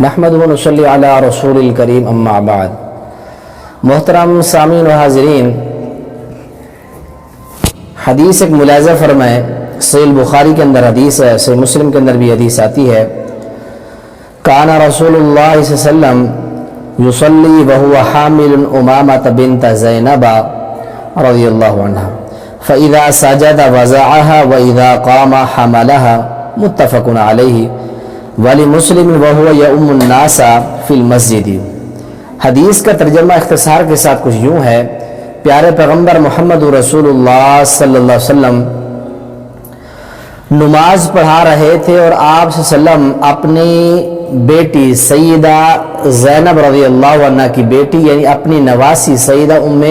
نحمد و نصلی علی رسول الکریم اما بعد۔ محترم سامعین و حاضرین، حدیث ایک ملاحظہ فرمائیں، صحیح بخاری کے اندر حدیث ہے، صحیح مسلم کے اندر بھی حدیث آتی ہے، کان رسول اللہ صلی اللہ علیہ وسلم یصلی وہو حامل امامۃ بنت زینب رضی اللہ عنہ فاذا سجد وضعها واذا قام حملها متفق علیہ ولمسلم وهو یؤم الناس فی المسجد۔ حدیث کا ترجمہ اختصار کے ساتھ کچھ یوں ہے، پیارے پیغمبر محمد رسول اللہ صلی اللہ علیہ وسلم نماز پڑھا رہے تھے اور آپ صلی اللہ علیہ وسلم اپنی بیٹی سیدہ زینب رضی اللہ عنہ کی بیٹی یعنی اپنی نواسی سیدہ ام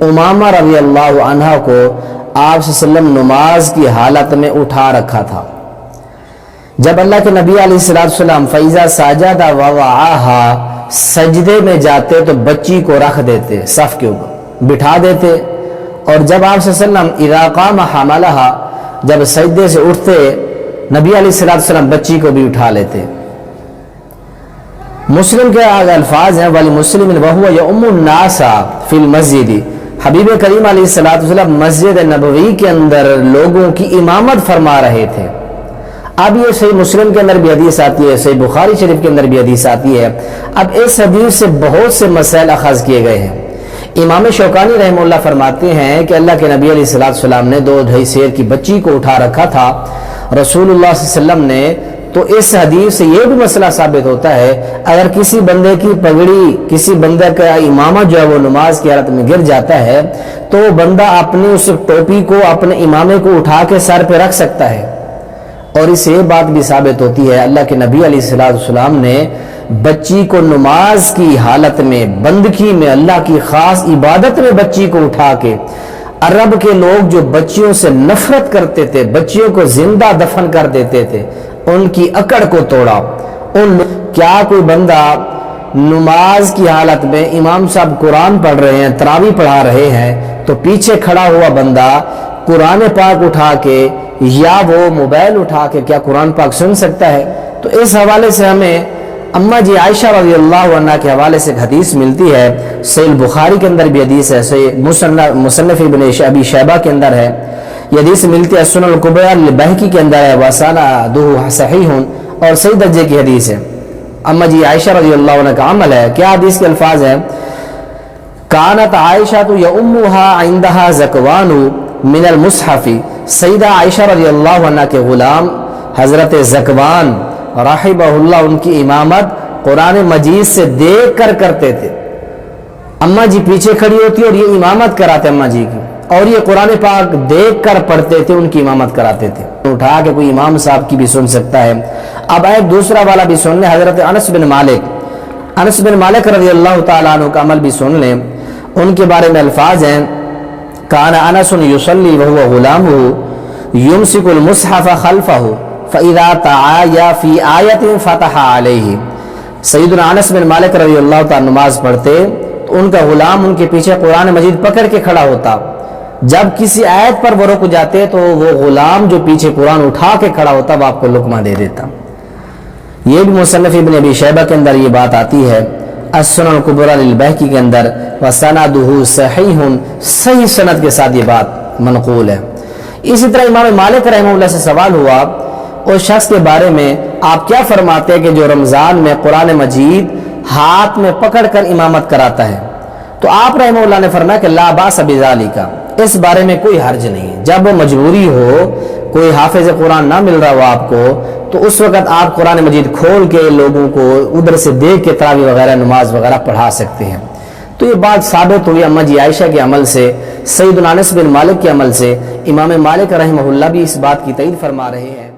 امامہ رضی اللہ عنہ کو آپ صلی اللہ علیہ وسلم نماز کی حالت میں اٹھا رکھا تھا۔ جب اللہ کے نبی علیہ السلام فَإِذَا سَجَدَ وَوَضَعَهَا سجدے میں جاتے تو بچی کو رکھ دیتے، صف کے اوپر بٹھا دیتے، اور جب آپ صلی اللہ علیہ وسلم اِذَا قَامَ حَمَلَهَا جب سجدے سے اٹھتے نبی علیہ السلام بچی کو بھی اٹھا لیتے۔ مسلم کے آگے الفاظ ہیں وَلِمُسْلِمٍ وَهُوَ يَؤُمُّ النَّاسَ فِي الْمَسْجِدِ۔ حبیب کریم علیہ السلام مسجد نبوی کے اندر لوگوں کی امامت فرما رہے تھے۔ اب یہ صحیح مسلم کے اندر بھی حدیث آتی ہے، صحیح بخاری شریف کے اندر بھی حدیث آتی ہے۔ اب اس حدیث سے بہت سے مسائل اخذ کیے گئے ہیں۔ امام شوکانی رحمہ اللہ فرماتے ہیں کہ اللہ کے نبی علیہ السلام نے 2-2.5 سیر کی بچی کو اٹھا رکھا تھا رسول اللہ صلی اللہ علیہ وسلم نے، تو اس حدیث سے یہ بھی مسئلہ ثابت ہوتا ہے اگر کسی بندے کی پگڑی، کسی بندے کا امامہ جو ہے وہ نماز کی حالت میں گر جاتا ہے تو بندہ اپنی اس ٹوپی کو اپنے امامے کو اٹھا کے سر پہ رکھ سکتا ہے۔ اور اس سے یہ بات بھی ثابت ہوتی ہے اللہ کے نبی علیہ السلام نے بچی کو نماز کی حالت میں بندگی میں اللہ کی خاص عبادت میں بچی کو اٹھا کے، عرب کے لوگ جو بچیوں سے نفرت کرتے تھے، بچیوں کو زندہ دفن کر دیتے تھے، ان کی اکڑ کو توڑا۔ کیا کوئی بندہ نماز کی حالت میں امام صاحب قرآن پڑھ رہے ہیں، تراویح پڑھا رہے ہیں، تو پیچھے کھڑا ہوا بندہ قرآن پاک اٹھا کے یا وہ موبائل اٹھا کے کیا قرآن پاک سن سکتا ہے؟ تو اس حوالے سے ہمیں اماں جی عائشہ رضی اللہ عنہ کے حوالے سے ایک حدیث ملتی ہے، صحیح بخاری کے اندر بھی حدیث ہے، صحیح مصنف ابن ابی شیبہ کے اندر ہے، یہ حدیث ملتی ہے سنن الکبریٰ البیہقی کے اندر ہے، وسندہ صحیح اور صحیح درجے کی حدیث ہے۔ اماں جی عائشہ رضی اللہ عنہ کا عمل ہے، کیا حدیث کے الفاظ ہیں؟ کانت عائشہ یؤمھا عندھا زکوان من المصحف، سیدہ عائشہ رضی اللہ عنہ کے غلام حضرت زکوان رحمہ اللہ ان کی امامت قرآن مجید سے دیکھ کر کرتے تھے۔ اماں جی پیچھے کھڑی ہوتی اور یہ امامت کراتے اماں جی کی، اور یہ قرآن پاک دیکھ کر پڑھتے تھے، ان کی امامت کراتے تھے۔ اٹھا کے کوئی امام صاحب کی بھی سن سکتا ہے۔ اب ایک دوسرا والا بھی سن لیں، حضرت انس بن مالک رضی اللہ تعالیٰ عنہ کا عمل بھی سن لیں۔ ان کے بارے میں الفاظ ہیں کان انس یصلی وهو غلامه یمسک المصحف خلفه فاذا تعایا فی آیت فتح علیہ۔ سیدنا انس بن مالک رضی اللہ تعالیٰ نماز پڑھتے تو ان کا غلام ان کے پیچھے قرآن مجید پکڑ کے کھڑا ہوتا، جب کسی آیت پر وہ رک جاتے تو وہ غلام جو پیچھے قرآن اٹھا کے کھڑا ہوتا وہ آپ کو لقمہ دے دیتا۔ یہ بھی مصنف ابن ابی شیبہ کے اندر یہ بات آتی ہے، السنن الکبریٰ للبیہقی کے اندر وسندہ صحیح، صحیح سند کے ساتھ یہ بات منقول ہے۔ اسی طرح امام مالک رحمہ اللہ سے سوال ہوا اس شخص کے بارے میں، آپ کیا فرماتے ہیں کہ جو رمضان میں قرآن مجید ہاتھ میں پکڑ کر امامت کراتا ہے؟ تو آپ رحمہ اللہ نے فرمایا کہ لا باس بذالک، اس بارے میں کوئی حرج نہیں، جب مجبوری ہو، کوئی حافظ قرآن نہ مل رہا ہو آپ کو، تو اس وقت آپ قرآن مجید کھول کے لوگوں کو ادھر سے دیکھ کے تراویح وغیرہ نماز وغیرہ پڑھا سکتے ہیں۔ تو یہ بات ثابت ہوئی اماں جی عائشہ کے عمل سے، سیدنا انس بن مالک کے عمل سے، امام مالک رحمہ اللہ بھی اس بات کی تائید فرما رہے ہیں۔